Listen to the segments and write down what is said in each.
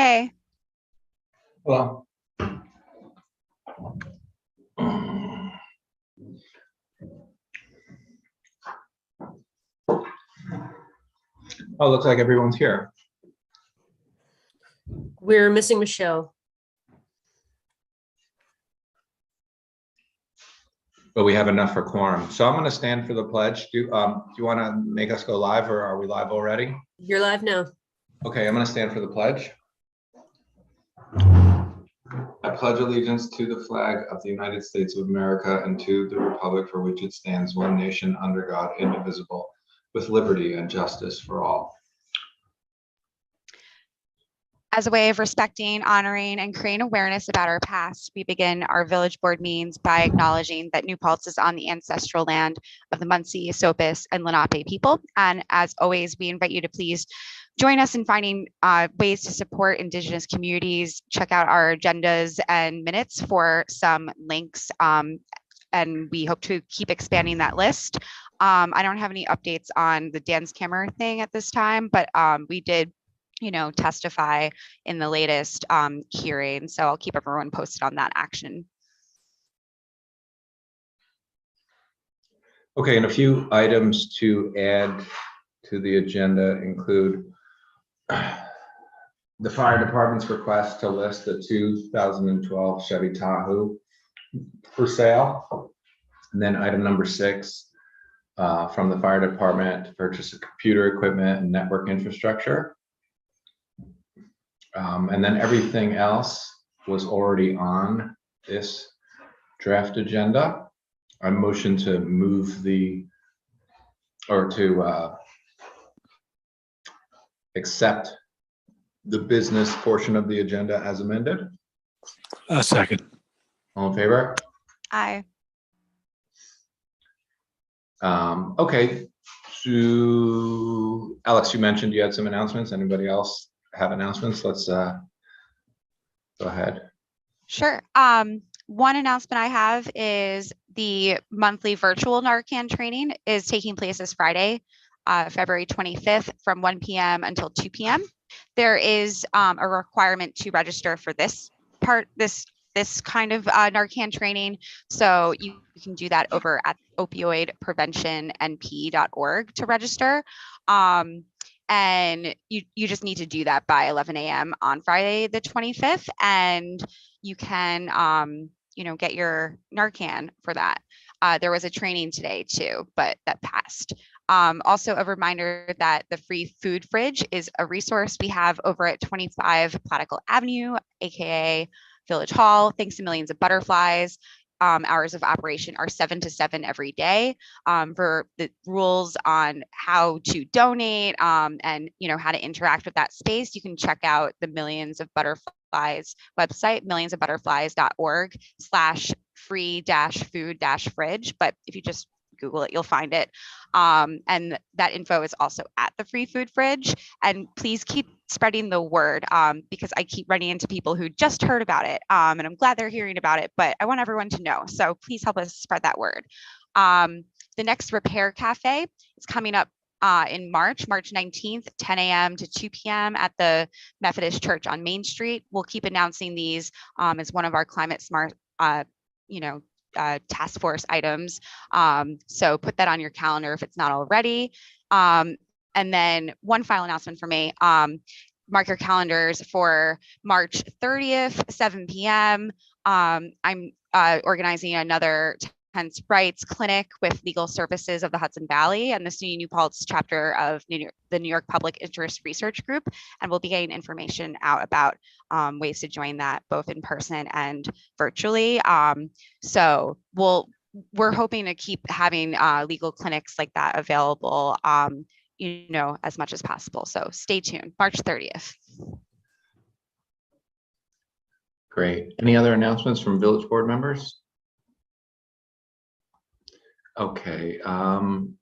Hey. Well, oh, looks like everyone's here. We're missing Michelle. But we have enough for quorum. So I'm going to stand for the pledge. Do you want to make us go live, or are we live already? You're live now. Okay, I'm going to stand for the pledge. I pledge allegiance to the flag of the United States of America and to the republic for which it stands, one nation under God, indivisible, with liberty and justice for all. As a way of respecting, honoring, and creating awareness about our past, we begin our village board meetings by acknowledging that New Paltz is on the ancestral land of the Munsee, Esopus, and Lenape people. And as always, we invite you to please join us in finding ways to support Indigenous communities. Check out our agendas and minutes for some links, and we hope to keep expanding that list. I don't have any updates on the dance camera thing at this time, but we did testify in the latest hearing. So I'll keep everyone posted on that action. Okay, and a few items to add to the agenda include the fire department's request to list the 2012 Chevy Tahoe for sale. And then item number 6 from the fire department to purchase a computer equipment and network infrastructure. And then everything else was already on this draft agenda. I motion to move accept the business portion of the agenda as amended. Second. All in favor? Aye. Okay. So Alex, you mentioned you had some announcements. Anybody else have announcements? Let's go ahead. Sure. One announcement I have is the monthly virtual Narcan training is taking place this Friday, February 25th from 1 p.m. until 2 p.m. There is a requirement to register for this kind of Narcan training. So you can do that over at opioidpreventionnp.org to register. And you just need to do that by 11 a.m. on Friday, the 25th. And you can, get your Narcan for that. There was a training today too, but that passed. Also a reminder that the free food fridge is a resource we have over at 25 Platicle Avenue, AKA Village Hall. Thanks to Millions of Butterflies. Hours of operation are 7 to 7 every day. For the rules on how to donate and how to interact with that space, you can check out the Millions of Butterflies website, millionsofbutterflies.org/free-food-fridge. But if you just Google it, you'll find it. And that info is also at the free food fridge. And please keep spreading the word because I keep running into people who just heard about it. And I'm glad they're hearing about it, but I want everyone to know. So please help us spread that word. The next Repair Cafe is coming up in March 19th, 10 a.m. to 2 p.m. at the Methodist Church on Main Street. We'll keep announcing these as one of our climate smart, task force items. So put that on your calendar if it's not already. And then one final announcement for me, mark your calendars for March 30th, 7 p.m. I'm organizing another Tense Rights Clinic with Legal Services of the Hudson Valley and the SUNY New Paltz chapter of the New York Public Interest Research Group. And we'll be getting information out about ways to join that both in person and virtually. So we're hoping to keep having legal clinics like that available, as much as possible. So stay tuned, March 30th. Great. Any other announcements from village board members? Okay,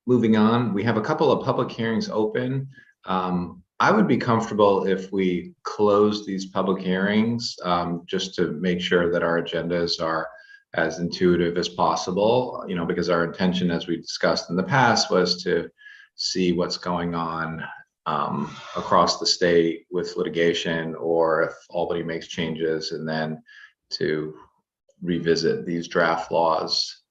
moving on, we have a couple of public hearings open. I would be comfortable if we close these public hearings just to make sure that our agendas are as intuitive as possible, because our intention, as we discussed in the past, was to see what's going on across the state with litigation, or if Albany makes changes, and then to revisit these draft laws.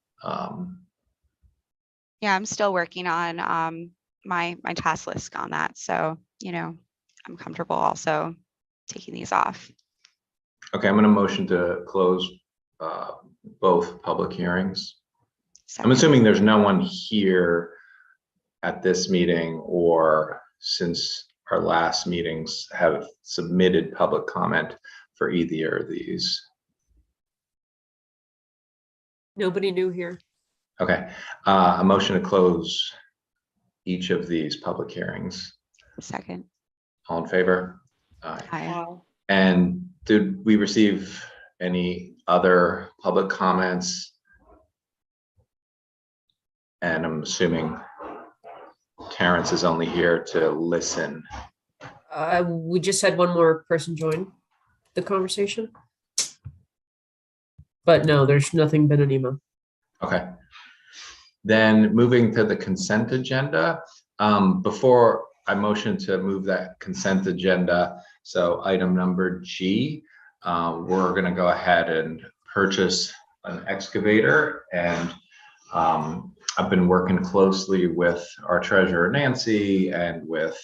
Yeah, I'm still working on my task list on that. So, I'm comfortable also taking these off. Okay, I'm going to motion to close both public hearings. I'm Second. assuming there's no one here at this meeting or since our last meetings have submitted public comment for either of these. Nobody new here. Okay, a motion to close each of these public hearings. Second. All in favor? Aye. Aye. And did we receive any other public comments? And I'm assuming Terrence is only here to listen. We just had one more person join the conversation. But no, there's nothing been an email. Okay. Then moving to the consent agenda. Before I motion to move that consent agenda, so item number G, we're going to go ahead and purchase an excavator. And I've been working closely with our treasurer, Nancy, and with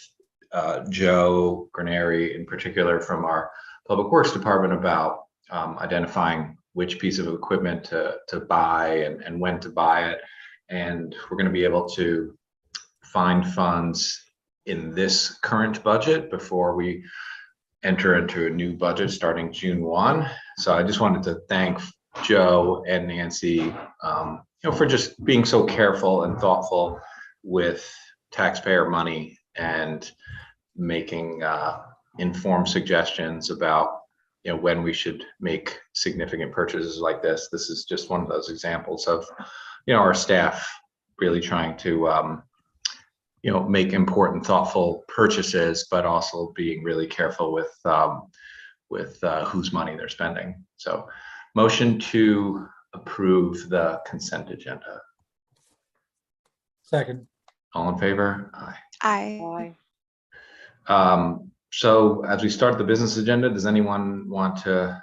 Joe Granary in particular from our Public Works Department about identifying which piece of equipment to buy and when to buy it. And we're going to be able to find funds in this current budget before we enter into a new budget starting June 1. So I just wanted to thank Joe and Nancy for just being so careful and thoughtful with taxpayer money and making informed suggestions about when we should make significant purchases like this. This is just one of those examples of our staff really trying to make important, thoughtful purchases, but also being really careful with whose money they're spending. So, motion to approve the consent agenda. Second. All in favor? Aye. Aye. So as we start the business agenda, does anyone want to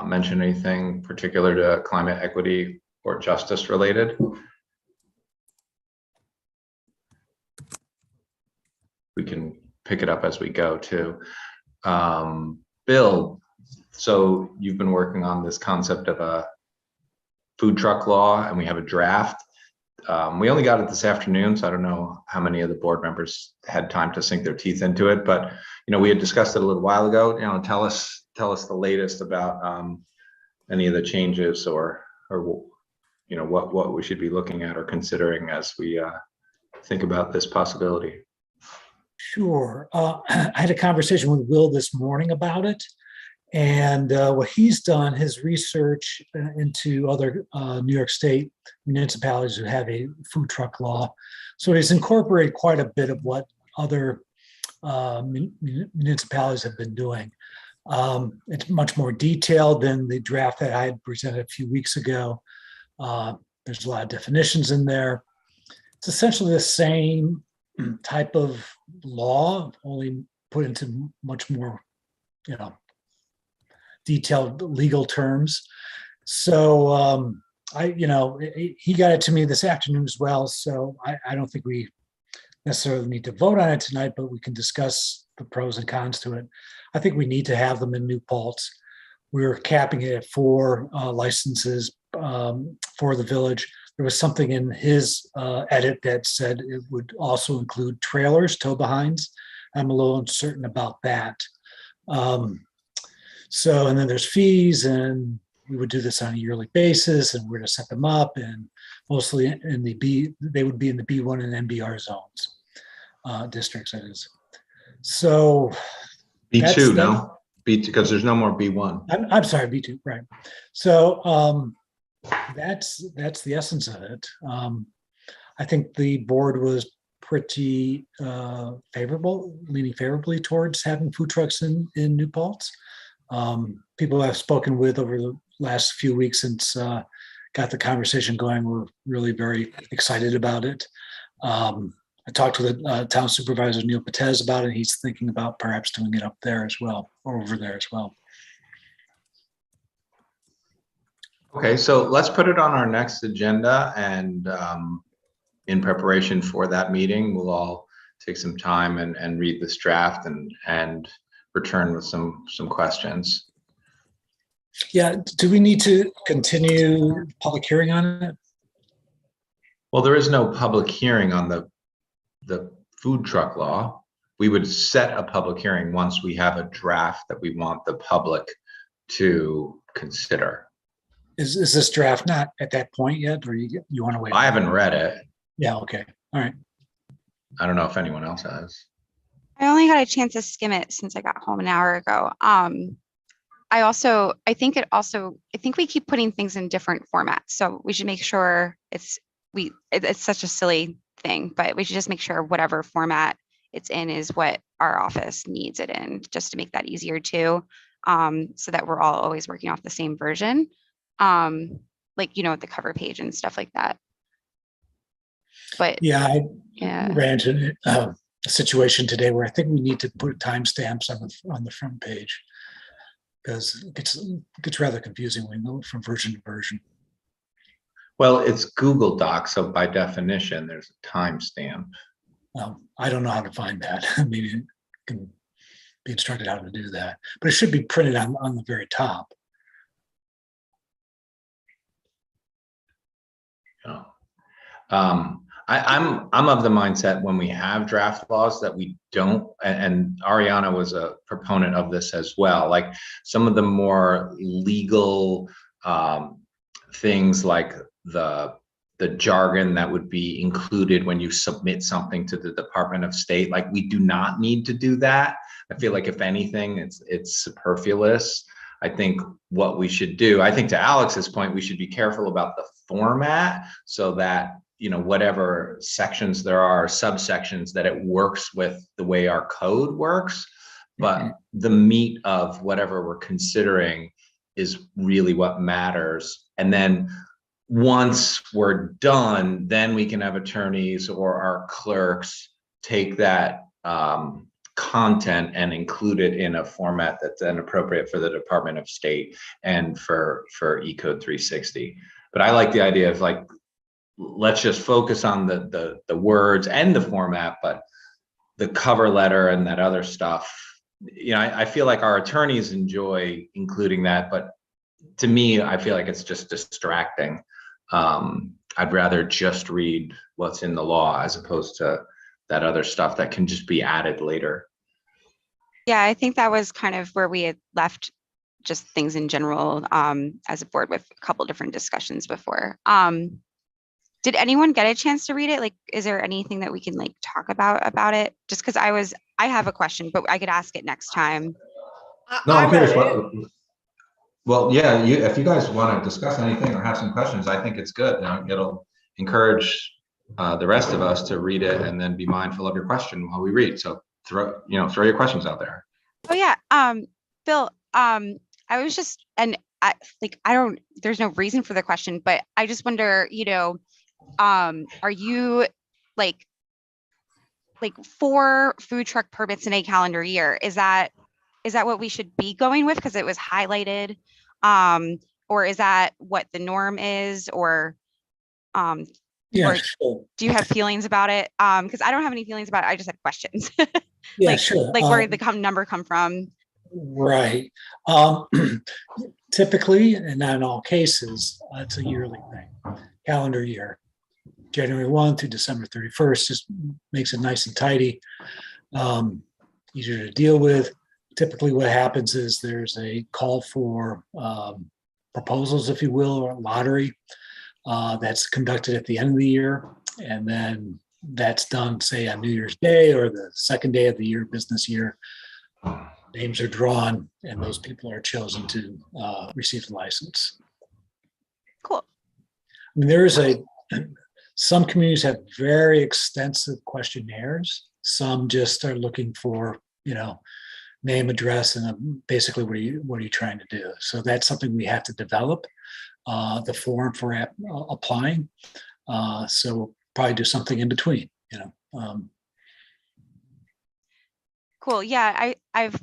mention anything particular to climate equity or justice related? We can pick it up as we go too. Bill, so you've been working on this concept of a food truck law, and we have a draft. We only got it this afternoon, so I don't know how many of the board members had time to sink their teeth into it, but we had discussed it a little while ago. Tell us the latest about any of the changes or what we should be looking at or considering as we think about this possibility. Sure. I had a conversation with Will this morning about it. And what he's done, his research into other New York State municipalities who have a food truck law. So he's incorporated quite a bit of what other municipalities have been doing. It's much more detailed than the draft that I had presented a few weeks ago. There's a lot of definitions in there. It's essentially the same type of law, only put into much more, detailed legal terms. So he got it to me this afternoon as well. So I don't think we necessarily need to vote on it tonight, but we can discuss the pros and cons to it. I think we need to have them in New Paltz. We're capping it at 4 licenses for the village. There was something in his edit that said it would also include trailers, tow behinds. I'm a little uncertain about that. And then there's fees, and we would do this on a yearly basis, and we're to set them up, and mostly in they would be in the B1 and NBR zones, districts, that is. So B2, no? B2, because there's no more B1. I'm sorry, B2, right. So that's the essence of it. I think the board was pretty leaning favorably towards having food trucks in New Paltz. People I've spoken with over the last few weeks since got the conversation going were really very excited about it. I talked to the town supervisor, Neil Patez, about it. He's thinking about perhaps doing it up there as well, or over there as well. Okay, so let's put it on our next agenda, and in preparation for that meeting, we'll all take some time and read this draft and return with some questions. Yeah, do we need to continue public hearing on it? Well, there is no public hearing on the food truck law. We would set a public hearing once we have a draft that we want the public to consider. Is this draft not at that point yet, or you want to wait? I haven't read it. Yeah, okay, all right. I don't know if anyone else has. I only got a chance to skim it since I got home an hour ago. I think we keep putting things in different formats. So we should make sure it's such a silly thing, but we should just make sure whatever format it's in is what our office needs it in, just to make that easier too. So that we're all always working off the same version. Like, the cover page and stuff like that. But Yeah, I yeah, ran into a situation today where I think we need to put timestamps on the front page, because it gets rather confusing when you go from version to version. Well, it's Google Docs, so by definition, there's a timestamp. I don't know how to find that. Maybe it can be instructed how to do that, but it should be printed on the very top. I'm of the mindset when we have draft laws that we don't, and Ariana was a proponent of this as well, like some of the more legal things, like the jargon that would be included when you submit something to the Department of State. Like, we do not need to do that. I feel like if anything, it's superfluous. I think what we should do, I think to Alex's point, we should be careful about the format so that, whatever sections there are, subsections, that it works with the way our code works. But the meat of whatever we're considering is really what matters. And then once we're done, then we can have attorneys or our clerks take that content and include it in a format that's then appropriate for the Department of State and for ECode 360. But I like the idea of, like, let's just focus on the words and the format, but the cover letter and that other stuff, I feel like our attorneys enjoy including that, but to me, I feel like it's just distracting. I'd rather just read what's in the law as opposed to that other stuff that can just be added later. yeah, I think that was kind of where we had left just things in general as a board, with a couple different discussions before. Did anyone get a chance to read it? Like, is there anything that we can talk about it? Just because I have a question, but I could ask it next time. No, I'm curious. read it. Well, yeah, if you guys want to discuss anything or have some questions, I think it's good. It'll encourage the rest of us to read it and then be mindful of your question while we read. So throw your questions out there. Oh yeah, Bill, I was just, and there's no reason for the question, but I just wonder, are you like for food truck permits in a calendar year? Is that what we should be going with because it was highlighted? Or is that what the norm is? Or Yeah, or sure. do you have feelings about it? Because I don't have any feelings about it. I just had questions. Yeah, sure. Where did the number come from? Right. Typically, and not in all cases, it's a yearly thing, calendar year. January 1 through December 31st just makes it nice and tidy, easier to deal with. Typically what happens is there's a call for proposals, if you will, or a lottery that's conducted at the end of the year. And then that's done, say, on New Year's Day or the second day of the year, business year. Names are drawn and those people are chosen to receive the license. Cool. I mean, some communities have very extensive questionnaires. Some just are looking for, name, address, and basically what are you trying to do? So that's something we have to develop, the form for applying. So we'll probably do something in between, Cool. Yeah, I've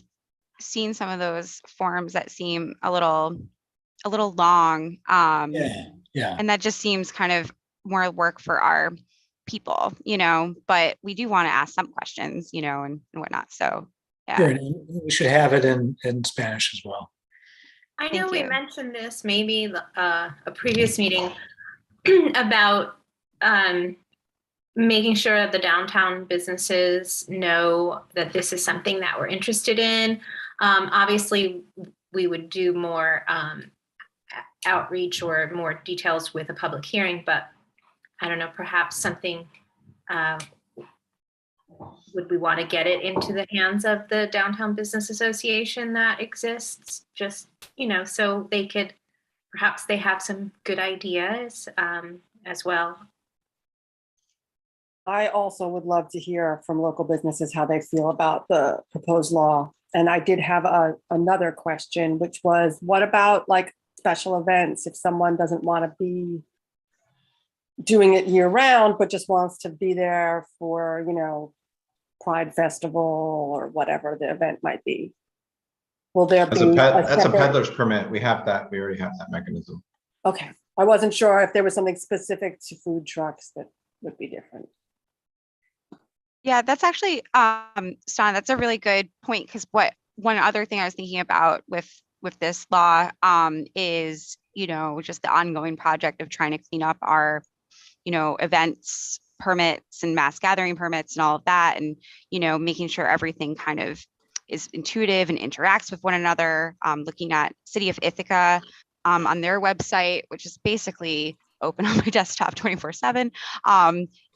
seen some of those forms that seem a little long. Yeah. And that just seems kind of more work for our people, but we do want to ask some questions, and whatnot. So Sure, yeah, and we should have it in Spanish as well. I know Thank we you. mentioned this maybe a previous meeting about making sure that the downtown businesses know that this is something that we're interested in. Obviously, we would do more outreach or more details with a public hearing, but I don't know, perhaps something, would we want to get it into the hands of the Downtown Business Association that exists? Just, so perhaps they have some good ideas as well. I also would love to hear from local businesses how they feel about the proposed law. And I did have another question, which was, what about like special events? If someone doesn't want to be doing it year round, but just wants to be there for, Pride Festival or whatever the event might be. Will there That's be that's a separate- peddler's permit. We have that. We already have that mechanism. Okay, I wasn't sure if there was something specific to food trucks that would be different. Yeah, that's actually, Stan, that's a really good point, because one other thing I was thinking about with this law is, just the ongoing project of trying to clean up our, events permits and mass gathering permits and all of that, and, making sure everything kind of is intuitive and interacts with one another. Looking at City of Ithaca on their website, which is basically open on my desktop 24/7.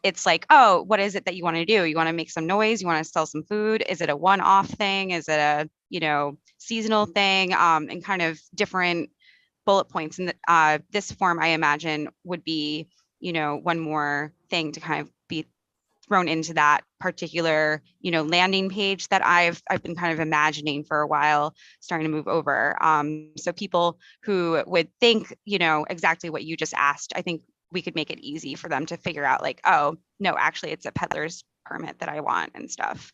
It's like, oh, what is it that you want to do? You want to make some noise? You want to sell some food? Is it a one-off thing? Is it a, seasonal thing? And kind of different bullet points. And this form, I imagine, would be, one more thing to kind of be thrown into that particular, landing page that I've been kind of imagining for a while, starting to move over. So people who would think, exactly what you just asked, I think we could make it easy for them to figure out, like, oh, no, actually it's a peddler's permit that I want and stuff.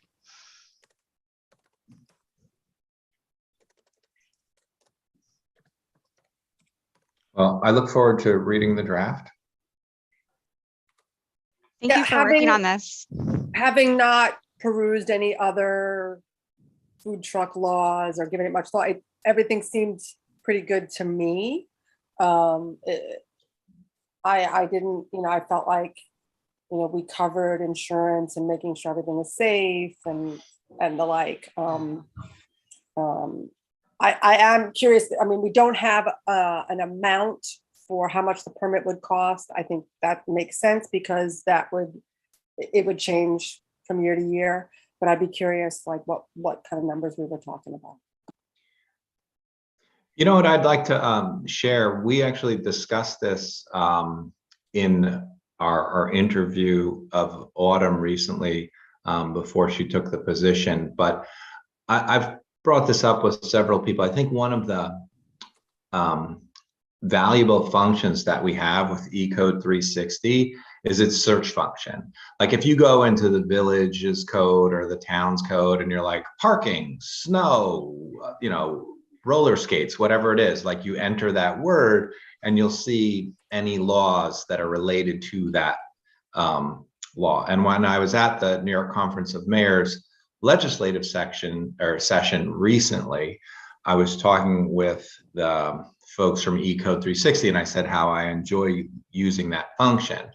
Well, I look forward to reading the draft. Thank you for working on this. Having not perused any other food truck laws or given it much thought, everything seemed pretty good to me. I didn't, I felt like, we covered insurance and making sure everything was safe and the like. I am curious. I mean, we don't have an amount for how much the permit would cost. I think that makes sense because it would change from year to year. But I'd be curious, like what kind of numbers we were talking about. You know what I'd like to share? We actually discussed this in our interview of Autumn recently before she took the position. But I've brought this up with several people. I think one of the valuable functions that we have with ECode 360 is its search function. Like if you go into the village's code or the town's code and you're like parking, snow, roller skates, whatever it is, like you enter that word and you'll see any laws that are related to that law. And when I was at the New York Conference of Mayors legislative session recently, I was talking with the folks from ECode 360 and I said how I enjoy using that function.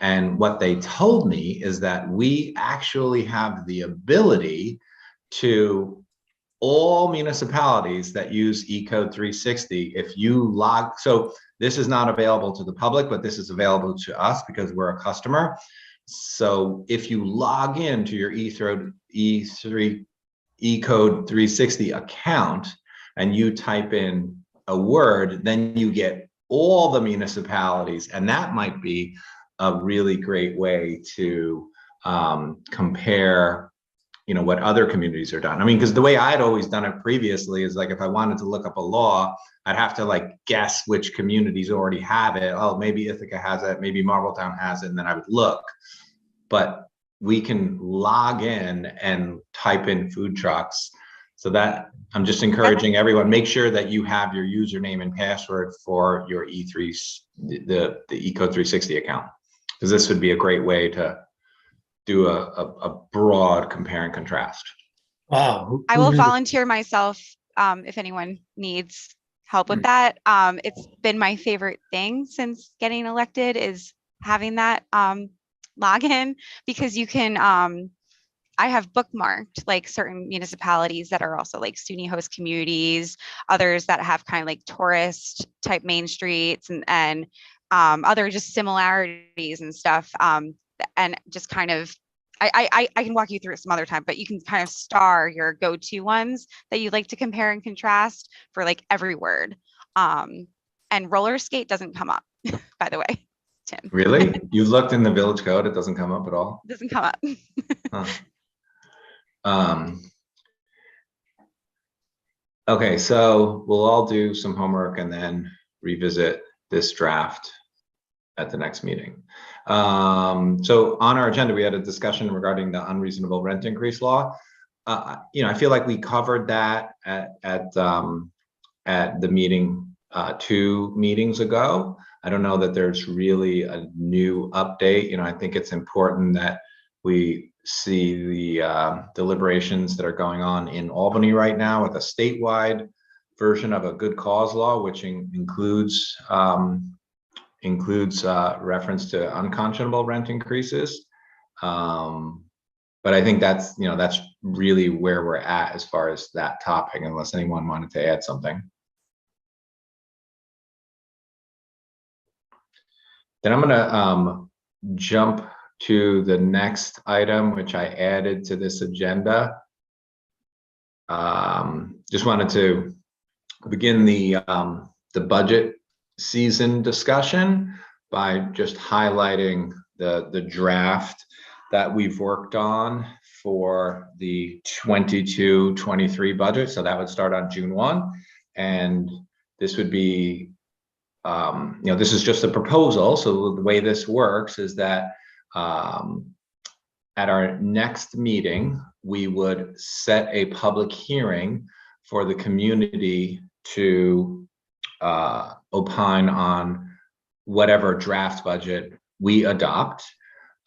And what they told me is that we actually have the ability to all municipalities that use ECode 360, if you log, so this is not available to the public, but this is available to us because we're a customer. So if you log into your ECode 360 account and you type in a word, then you get all the municipalities, and that might be a really great way to compare what other communities are done. I mean, because the way I'd always done it previously is like if I wanted to look up a law, I'd have to like guess which communities already have it. Oh, maybe Ithaca has it, maybe Marbletown has it, and then I would look. But we can log in and type in food trucks. So that I'm just encouraging everyone, make sure that you have your username and password for your E3, the ECode 360 account, because this would be a great way to do a broad compare and contrast. Wow. I will volunteer myself if anyone needs help with that. It's been my favorite thing since getting elected is having that login, because you can, I have bookmarked like certain municipalities that are also like SUNY host communities, others that have kind of like tourist type main streets and other just similarities and stuff. And just kind of, I can walk you through it some other time, but you can kind of star your go-to ones that you like to compare and contrast for like every word. And roller skate doesn't come up, by the way, Tim. Really? You looked in the village code, it doesn't come up at all? It doesn't come up. Huh. Okay, so we'll all do some homework and then revisit this draft at the next meeting. So on our agenda, we had a discussion regarding the unreasonable rent increase law. I feel like we covered that at the meeting 2 meetings ago. I don't know that there's really a new update. I think it's important that we see the deliberations that are going on in Albany right now with a statewide version of a good cause law, which includes reference to unconscionable rent increases. But I think that's really where we're at as far as that topic, unless anyone wanted to add something. Then I'm gonna jump to the next item, which I added to this agenda. Just wanted to begin the budget season discussion by just highlighting the draft that we've worked on for the 22-23 budget. So that would start on June 1. And this would be, this is just a proposal. So the way this works is that at our next meeting, we would set a public hearing for the community to opine on whatever draft budget we adopt.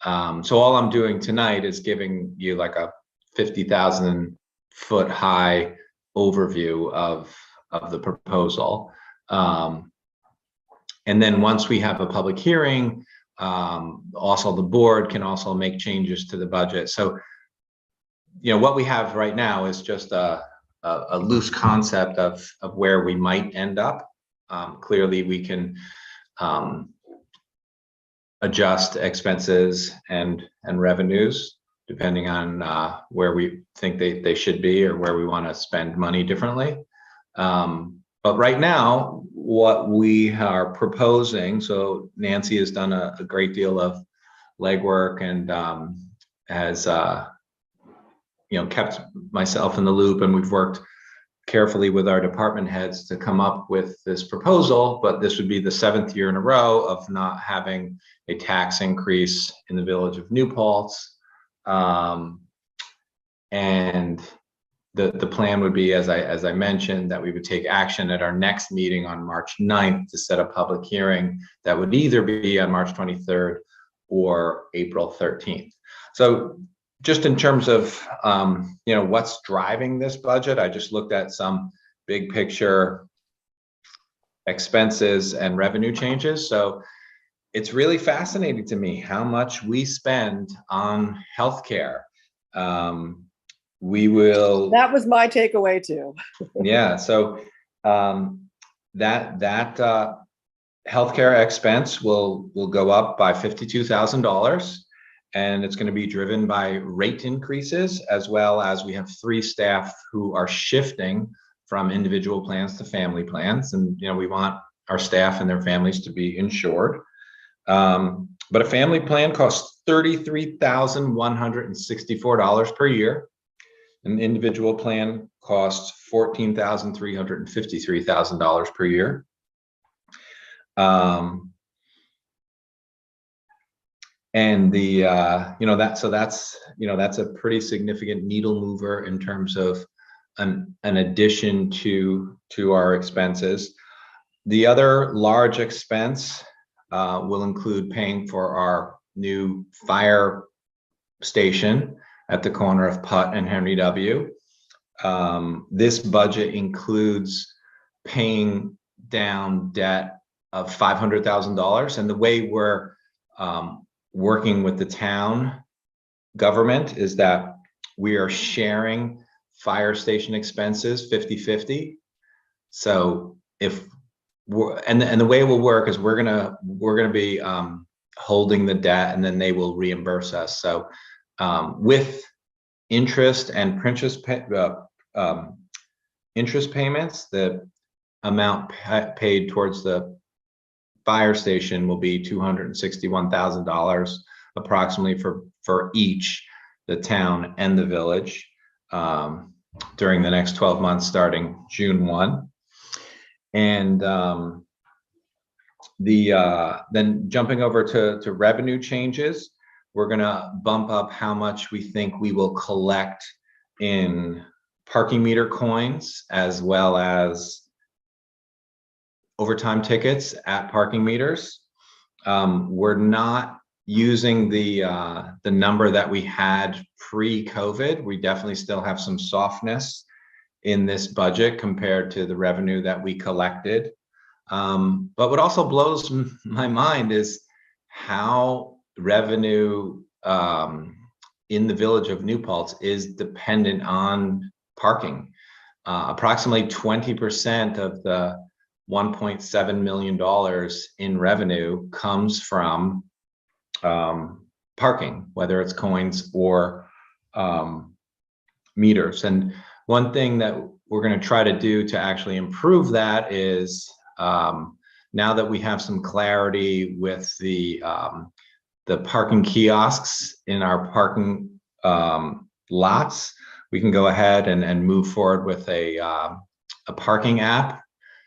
So all I'm doing tonight is giving you like a 50,000 foot high overview of the proposal. And then once we have a public hearing, also the board can also make changes to the budget. So, what we have right now is just a loose concept of where we might end up. Clearly we can adjust expenses and revenues depending on where we think they should be or where we want to spend money differently. But right now, what we are proposing, so Nancy has done a great deal of legwork and has kept myself in the loop, and we've worked carefully with our department heads to come up with this proposal. But this would be the 7th year in a row of not having a tax increase in the village of New Paltz. And the plan would be, as I mentioned, that we would take action at our next meeting on March 9th to set a public hearing that would either be on March 23rd or April 13th. So just in terms of what's driving this budget, I just looked at some big picture expenses and revenue changes. So it's really fascinating to me how much we spend on healthcare. That was my takeaway too. Yeah, so that healthcare expense will go up by $52,000, and it's going to be driven by rate increases, as well as we have 3 staff who are shifting from individual plans to family plans, and we want our staff and their families to be insured. But a family plan costs $33,164 per year. An individual plan costs $14,353 per year. And that's a pretty significant needle mover in terms of an addition to our expenses. The other large expense will include paying for our new fire station at the corner of Putt and Henry W. This budget includes paying down debt of $500,000. And the way we're working with the town government is that we are sharing fire station expenses 50-50. So if we're, and the way it will work is we're gonna be holding the debt, and then they will reimburse us. So with interest and interest payments, the amount paid towards the fire station will be $261,000 approximately for each, the town and the village, during the next 12 months starting June 1. And then jumping over to revenue changes, we're gonna bump up how much we think we will collect in parking meter coins, as well as overtime tickets at parking meters. We're not using the number that we had pre-COVID. We definitely still have some softness in this budget compared to the revenue that we collected. But what also blows my mind is how revenue in the village of New Paltz is dependent on parking. Approximately 20% of the $1.7 million in revenue comes from parking, whether it's coins or meters. And one thing that we're going to try to do to actually improve that is, now that we have some clarity with the parking kiosks in our parking lots, we can go ahead and move forward with a parking app,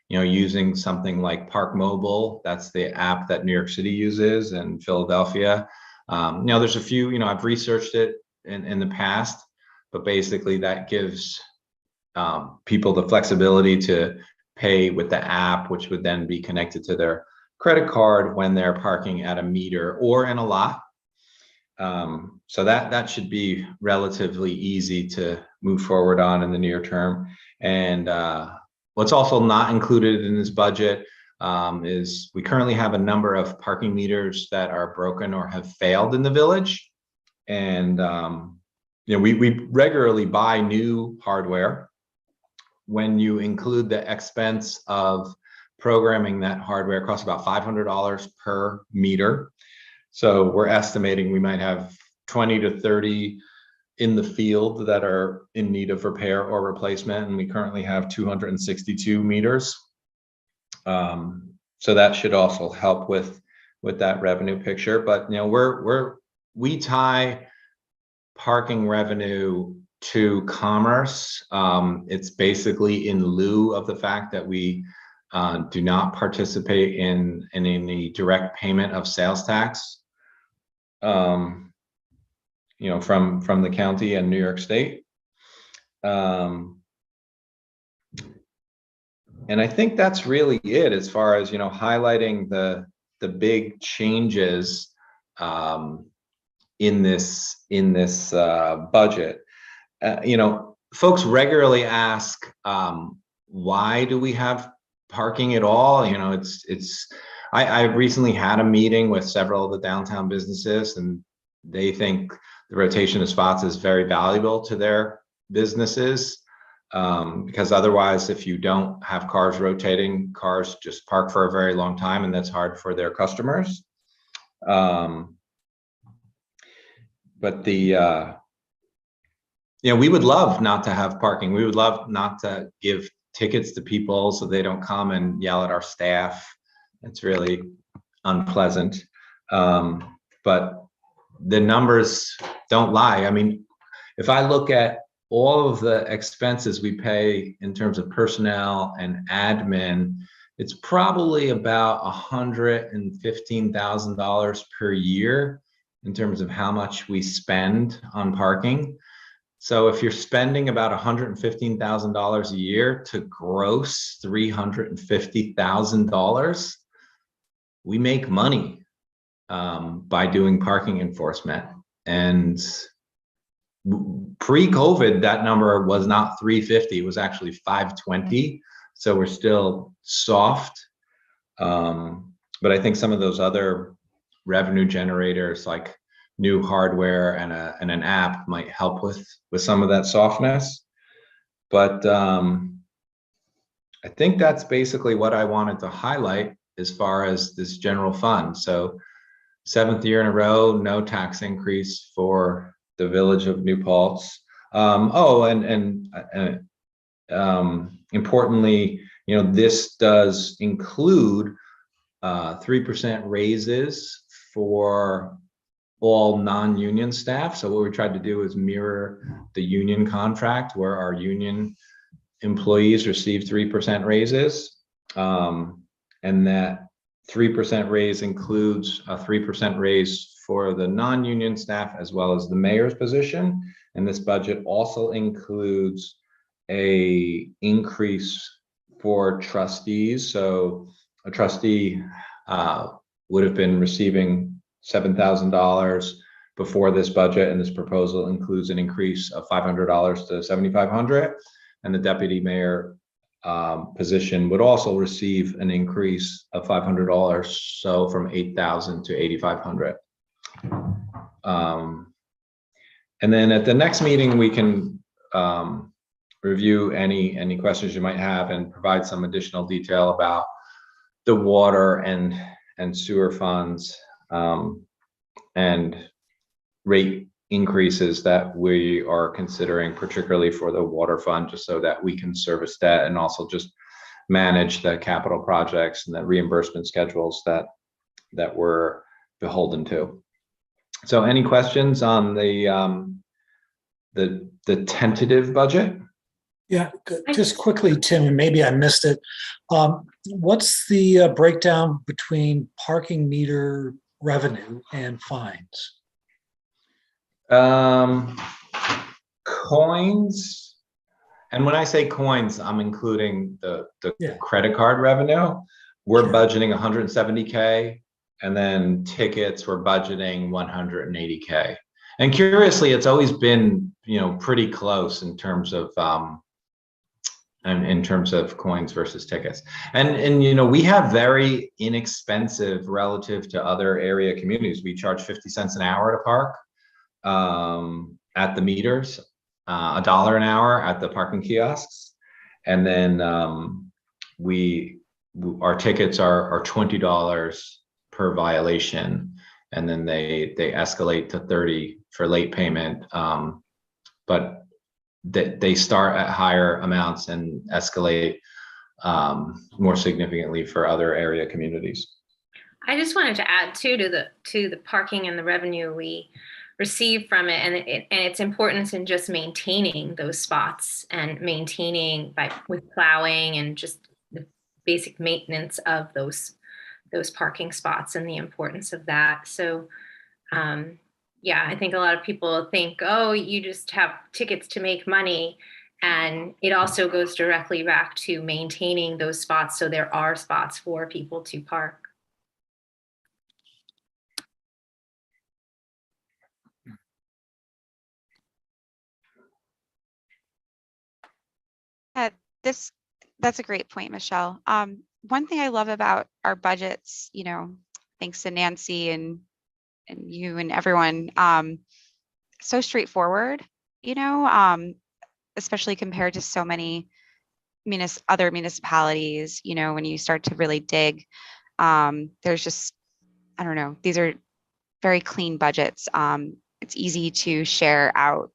using something like Park Mobile. That's the app that New York City uses, and Philadelphia. There's a few, I've researched it in the past, but basically that gives people the flexibility to pay with the app, which would then be connected to their credit card when they're parking at a meter or in a lot. So that should be relatively easy to move forward on in the near term. And what's also not included in this budget is we currently have a number of parking meters that are broken or have failed in the village. And we regularly buy new hardware. When you include the expense of programming that hardware, it costs about $500 per meter. So we're estimating we might have 20 to 30 in the field that are in need of repair or replacement, and we currently have 262 meters. So that should also help with that revenue picture. But we tie parking revenue to commerce. It's basically in lieu of the fact that we do not participate in any direct payment of sales tax, from the county and New York State. And I think that's really it as far as, highlighting the big changes in this budget. Folks regularly ask, why do we have parking at all? I recently had a meeting with several of the downtown businesses, and they think the rotation of spots is very valuable to their businesses, because otherwise, if you don't have cars rotating, cars just park for a very long time, and that's hard for their customers. But we would love not to have parking. We would love not to give tickets to people so they don't come and yell at our staff. It's really unpleasant. But the numbers don't lie. I mean, if I look at all of the expenses we pay in terms of personnel and admin, it's probably about $115,000 per year in terms of how much we spend on parking. So if you're spending about $115,000 a year to gross $350,000, we make money by doing parking enforcement. And pre-COVID, that number was not 350, it was actually 520. So we're still soft. But I think some of those other revenue generators like new hardware and an app might help with some of that softness. But I think that's basically what I wanted to highlight as far as this general fund. So 7th year in a row, no tax increase for the village of New Paltz. Importantly, this does include 3% raises for all non-union staff. So what we tried to do is mirror the union contract where our union employees receive 3% raises. And that 3% raise includes a 3% raise for the non-union staff as well as the mayor's position. And this budget also includes a increase for trustees. So a trustee would have been receiving $7,000 before this budget, and this proposal includes an increase of $500 to $7,500. And the deputy mayor position would also receive an increase of $500, so from $8,000 to $8,500. And then at the next meeting, we can review any questions you might have and provide some additional detail about the water and sewer funds and rate increases that we are considering, particularly for the water fund, just so that we can service that and also just manage the capital projects and the reimbursement schedules that we're beholden to. So any questions on the tentative budget? Yeah, just quickly, Tim, and maybe I missed it. What's the breakdown between parking meter revenue and fines? Coins, and when I say coins, I'm including the Yeah. credit card revenue. We're Sure. budgeting 170K, and then tickets we're budgeting 180K. And curiously, it's always been pretty close in terms of coins versus tickets. And we have very inexpensive relative to other area communities. We charge 50 cents an hour to park at the meters, $1 an hour at the parking kiosks, and then our tickets are $20 per violation, and then they escalate to $30 for late payment, but they start at higher amounts and escalate more significantly for other area communities. I just wanted to add too to the parking and the revenue we receive from it, and its importance in just maintaining those spots and maintaining with plowing and just the basic maintenance of those parking spots and the importance of that. So yeah, I think a lot of people think, oh, you just have tickets to make money, and it also goes directly back to maintaining those spots so there are spots for people to park. That's a great point, Michelle. One thing I love about our budgets, thanks to Nancy and you and everyone, so straightforward, especially compared to so many other municipalities, when you start to really dig, there's just, I don't know, these are very clean budgets. It's easy to share out,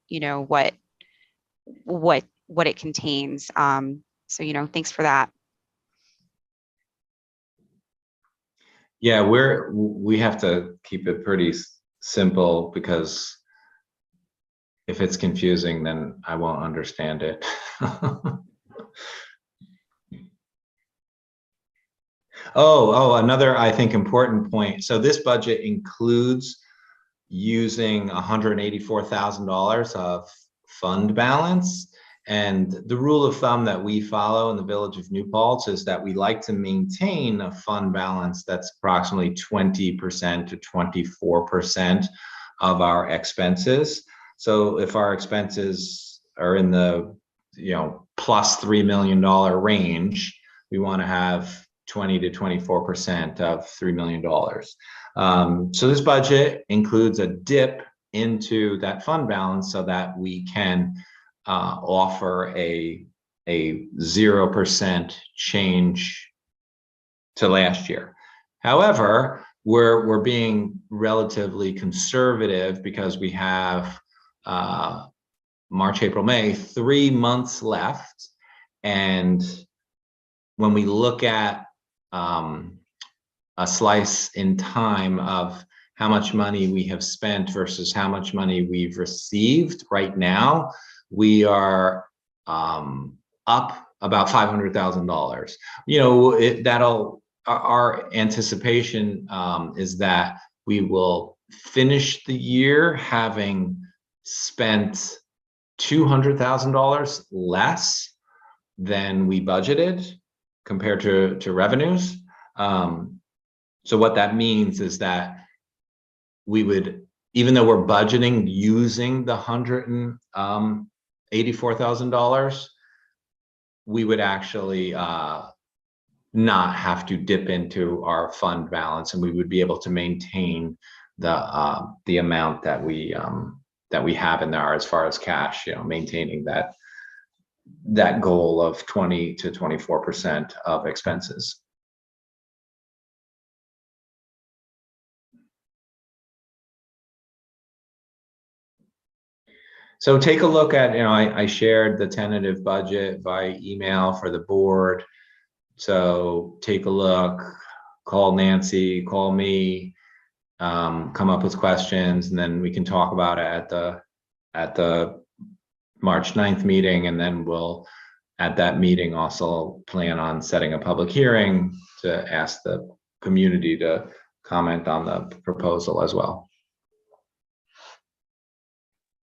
what it contains. So, thanks for that. Yeah, we have to keep it pretty simple, because if it's confusing, then I won't understand it. Oh, another, I think, important point. So this budget includes using $184,000 of fund balance. And the rule of thumb that we follow in the Village of New Paltz is that we like to maintain a fund balance that's approximately 20% to 24% of our expenses. So if our expenses are in the, plus $3 million range, we want to have 20 to 24% of $3 million. So this budget includes a dip into that fund balance so that we can offer a 0% change to last year. However, we're being relatively conservative because we have March, April, May, 3 months left. And when we look at a slice in time of how much money we have spent versus how much money we've received right now, we are up about $500,000. Our anticipation is that we will finish the year having spent $200,000 less than we budgeted compared to revenues. So what that means is that we would, even though we're budgeting using the $184,000, we would actually not have to dip into our fund balance, and we would be able to maintain the amount that we have in there as far as cash, maintaining that goal of 20 to 24% of expenses. So take a look at, I shared the tentative budget by email for the board. So take a look, call Nancy, call me, come up with questions, and then we can talk about it at the March 9th meeting. And then we'll, at that meeting, also plan on setting a public hearing to ask the community to comment on the proposal as well.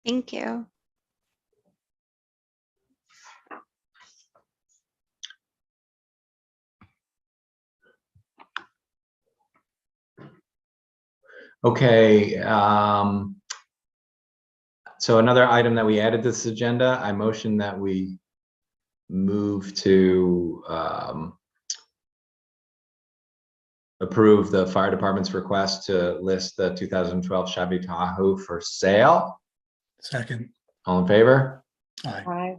Thank you. Okay. So another item that we added to this agenda, I motion that we move to approve the fire department's request to list the 2012 Chevy Tahoe for sale. Second. All in favor? Aye.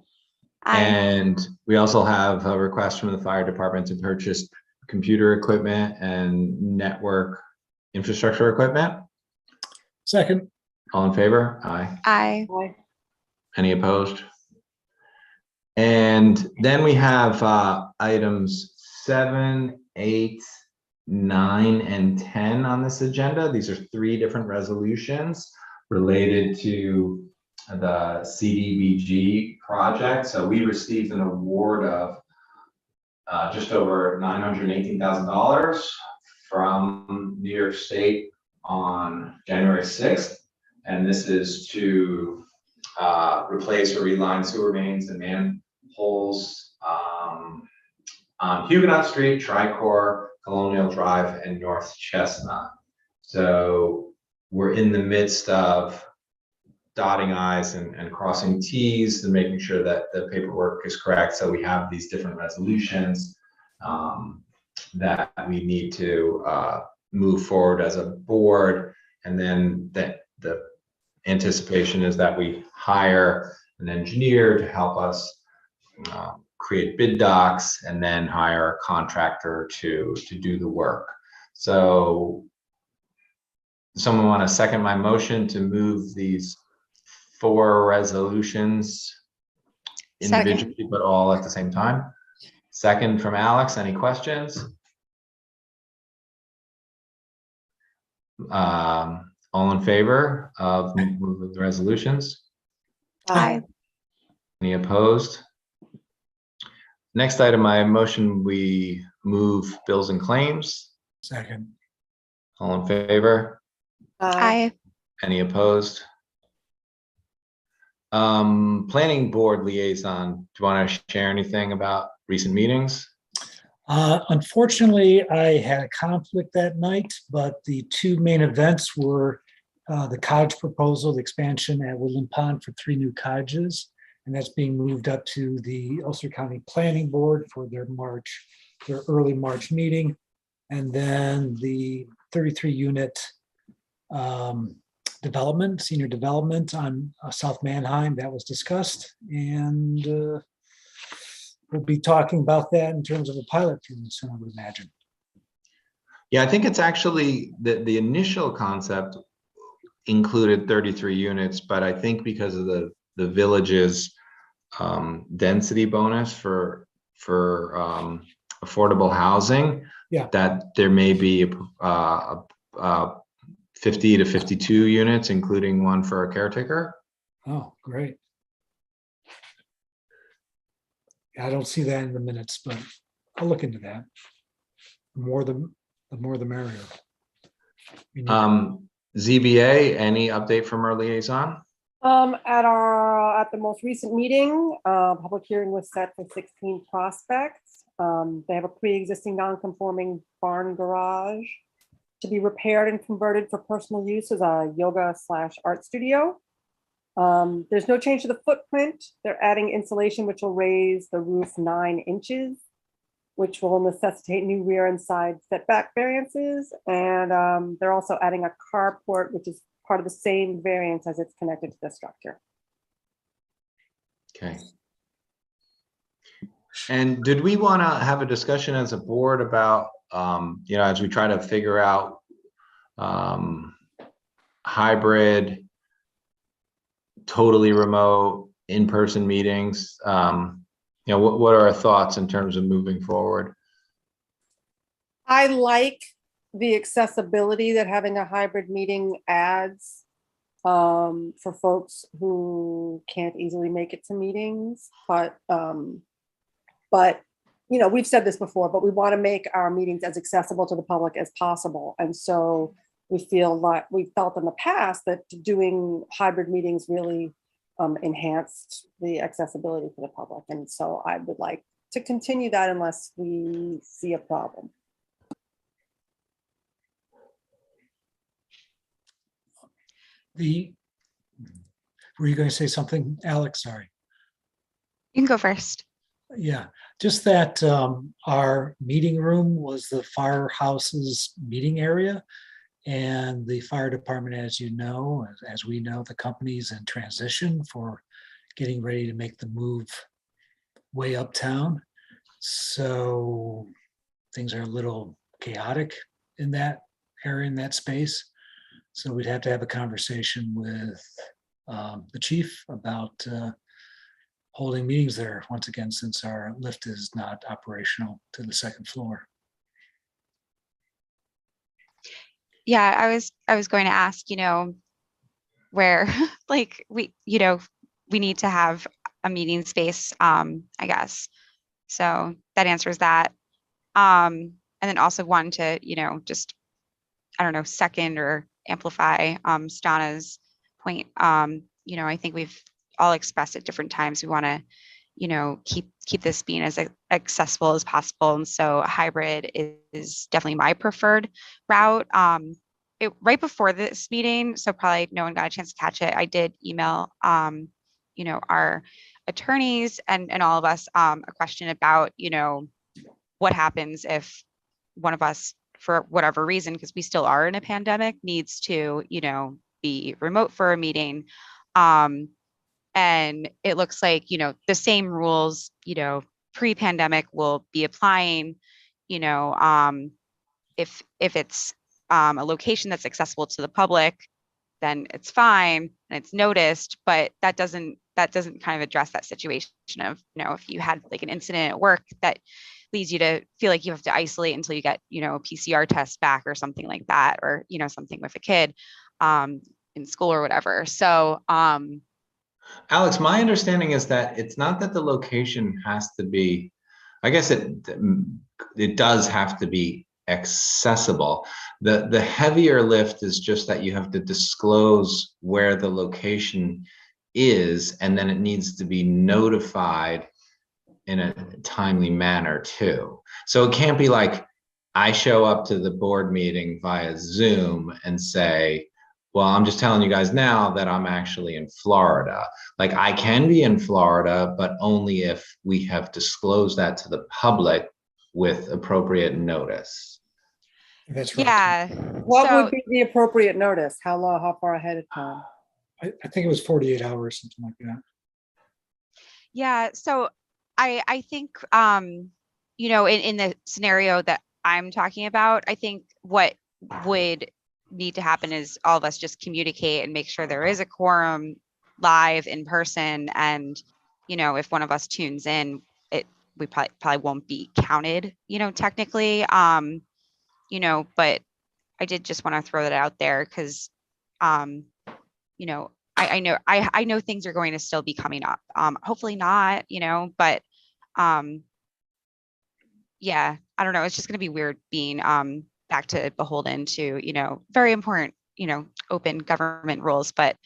Aye. And we also have a request from the fire department to purchase computer equipment and network infrastructure equipment. Second. All in favor? Aye. Aye. Aye. Any opposed? And then we have items 7, 8, 9, and 10 on this agenda. These are 3 different resolutions related to the CDBG project. So we received an award of just over $918,000 from New York State on January 6th. And this is to replace or reline sewer mains and manholes on Huguenot Street, Tricor, Colonial Drive, and North Chestnut. So we're in the midst of dotting I's and crossing T's and making sure that the paperwork is correct. So we have these different resolutions that we need to move forward as a board. And then the anticipation is that we hire an engineer to help us create bid docs, and then hire a contractor to do the work. So someone want to second my motion to move these 4 resolutions individually, Second. but all at the same time? Second from Alex. Any questions? All in favor of moving the resolutions? Aye. Any opposed? Next item, I motion we move bills and claims. Second. All in favor? Aye. Any opposed? Planning board liaison, do you want to share anything about recent meetings? Unfortunately, I had a conflict that night, but the two main events were the cottage proposal, the expansion at Woodland Pond for 3 new cottages, and that's being moved up to the Ulster County Planning Board for their early March meeting. And then the 33 unit development, senior development on South Manheim, that was discussed. And we'll be talking about that in terms of a pilot pretty soon, I would imagine. Yeah, I think it's actually the initial concept included 33 units, but I think because of the village's density bonus for affordable housing, Yeah. that there may be 50 to 52 units, including one for a caretaker. Oh, great. I don't see that in the minutes, but I'll look into that. The more the merrier. We need- ZBA, any update from our liaison? At the most recent meeting, public hearing was set for 16 prospects. They have a pre-existing non-conforming barn garage to be repaired and converted for personal use as a yoga/art studio. There's no change to the footprint. They're adding insulation, which will raise the roof 9 inches, which will necessitate new rear and side setback variances. And they're also adding a carport, which is part of the same variance as it's connected to the structure. Okay. And did we want to have a discussion as a board about, as we try to figure out hybrid, totally remote, in-person meetings? What are our thoughts in terms of moving forward? I like the accessibility that having a hybrid meeting adds for folks who can't easily make it to meetings. But we've said this before, but we want to make our meetings as accessible to the public as possible. And so we felt in the past that doing hybrid meetings really enhanced the accessibility for the public. And so I would like to continue that unless we see a problem. Were you going to say something, Alex? Sorry. You can go first. Yeah, just that our meeting room was the firehouse's meeting area. And the fire department, as you know, as we know, the company's in transition for getting ready to make the move way uptown. So things are a little chaotic in that area, in that space. So we'd have to have a conversation with the chief about holding meetings there once again, since our lift is not operational to the second floor. Yeah, I was going to ask, where like we need to have a meeting space, I guess. So that answers that. And then also wanted to, just, I don't know, second or amplify Stana's point. I think we've all expressed at different times we want to, keep this being as accessible as possible. And so hybrid is definitely my preferred route. Right before this meeting, so probably no one got a chance to catch it, I did email, our attorneys and all of us a question about, what happens if one of us, for whatever reason, because we still are in a pandemic, needs to, be remote for a meeting. And it looks like, the same rules, pre-pandemic will be applying, if it's a location that's accessible to the public, then it's fine and it's noticed, but that doesn't kind of address that situation of, if you had like an incident at work that leads you to feel like you have to isolate until you get, a PCR test back or something like that, or, something with a kid in school or whatever. So, Alex, my understanding is that it's not that the location has to be, I guess it does have to be accessible. The heavier lift is just that you have to disclose where the location is, and then it needs to be notified in a timely manner too. So it can't be like I show up to the board meeting via Zoom and say, well, I'm just telling you guys now that I'm actually in Florida. Like I can be in Florida, but only if we have disclosed that to the public with appropriate notice. That's right. Yeah. What So would be the appropriate notice? How long, how far ahead of time? I think it was 48 hours, something like that. yeah, so I think you know, in the scenario that I'm talking about, I think what would need to happen is all of us just communicate and make sure there is a quorum live in person. And, you know, if one of us tunes in, we probably won't be counted, you know, technically. You know, but I did just want to throw that out there because you know, I know things are going to still be coming up. Hopefully not, you know, but yeah, I don't know. It's just going to be weird being back to beholden to, you know, very important, you know, open government rules. But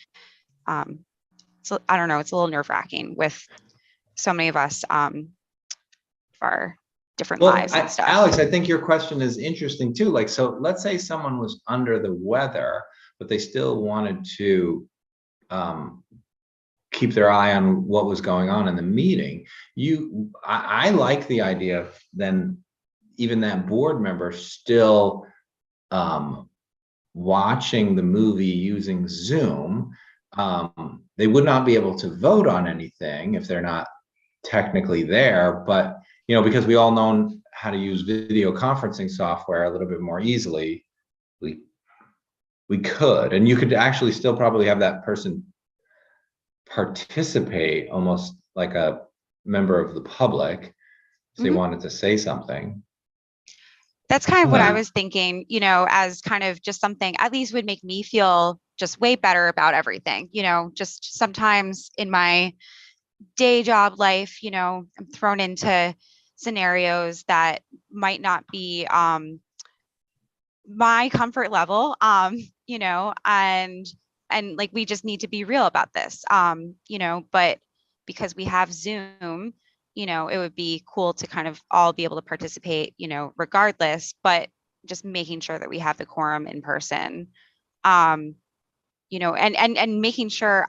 so I don't know. It's a little nerve wracking with so many of us our different lives and stuff. Alex, I think your question is interesting too. Like, so let's say someone was under the weather, but they still wanted to keep their eye on what was going on in the meeting. I like the idea of then even that board member still watching the movie using Zoom. They would not be able to vote on anything if they're not technically there, but you know, because we all know how to use video conferencing software a little bit more easily, we could, and you could actually still probably have that person participate almost like a member of the public if they wanted to say something. That's kind of what I was thinking, you know, as kind of just something at least would make me feel just way better about everything, you know, just sometimes in my day job life, you know, I'm thrown into scenarios that might not be my comfort level, you know, and like we just need to be real about this, you know, but because we have Zoom, you know, it would be cool to kind of all be able to participate, you know, regardless, but just making sure that we have the quorum in person, you know, and making sure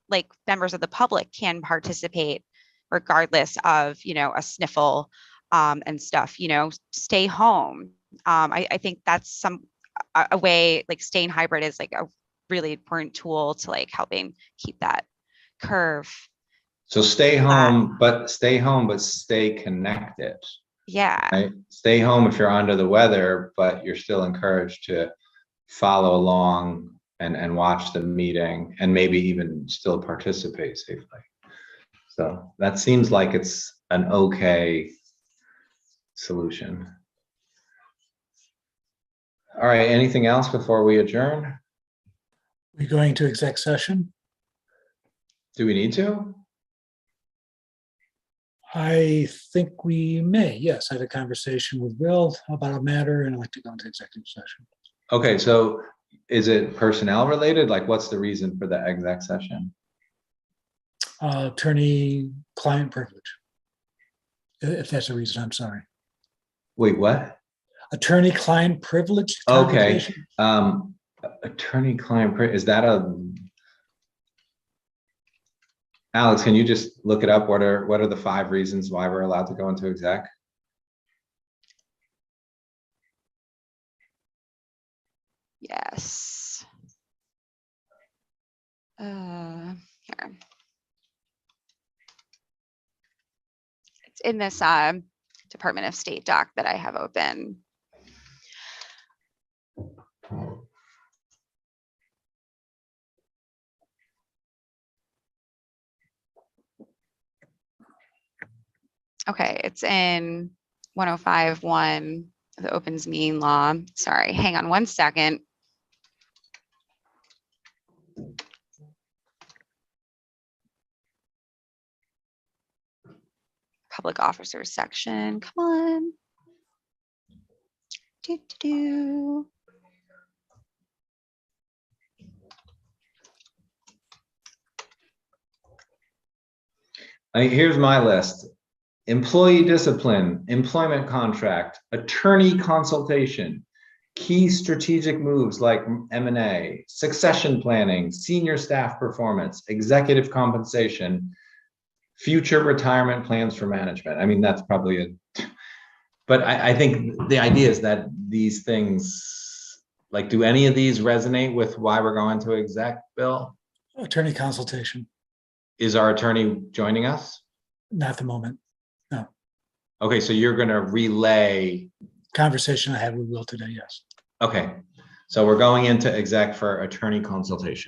like members of the public can participate regardless of, you know, a sniffle and stuff, you know, stay home. I think that's a way, like staying hybrid is like a really important tool to like helping keep that curve. So stay home, but stay connected. Yeah. Right? Stay home if you're under the weather, but you're still encouraged to follow along and watch the meeting and maybe even still participate safely. So that seems like it's an okay solution. All right, anything else before we adjourn? We're going to exec session. Do we need to? I think we may. Yes, I had a conversation with Will about a matter and I'd like to go into executive session. Okay, so is it personnel related? Like what's the reason for the exec session? Attorney-client privilege. If that's a reason, I'm sorry. Wait, what? Attorney-client privilege. Okay, attorney-client privilege, is that Alex, can you just look it up? What are the 5 reasons why we're allowed to go into exec? Yes. Here. It's in this Department of State doc that I have open. Okay, it's in 105.1 of the Opens Meeting Law. Sorry, hang on one second. Public officers section, come on. Do, do, do. Here's my list. Employee discipline, employment contract, attorney consultation, key strategic moves like M&A, succession planning, senior staff performance, executive compensation, future retirement plans for management. I mean, that's probably but I think the idea is that these things, like, do any of these resonate with why we're going to exec, Bill? Attorney consultation, Is our attorney joining us? not at the moment. Okay, so you're gonna relay. Conversation I had with Will today, yes. Okay, so we're going into exec for attorney consultation.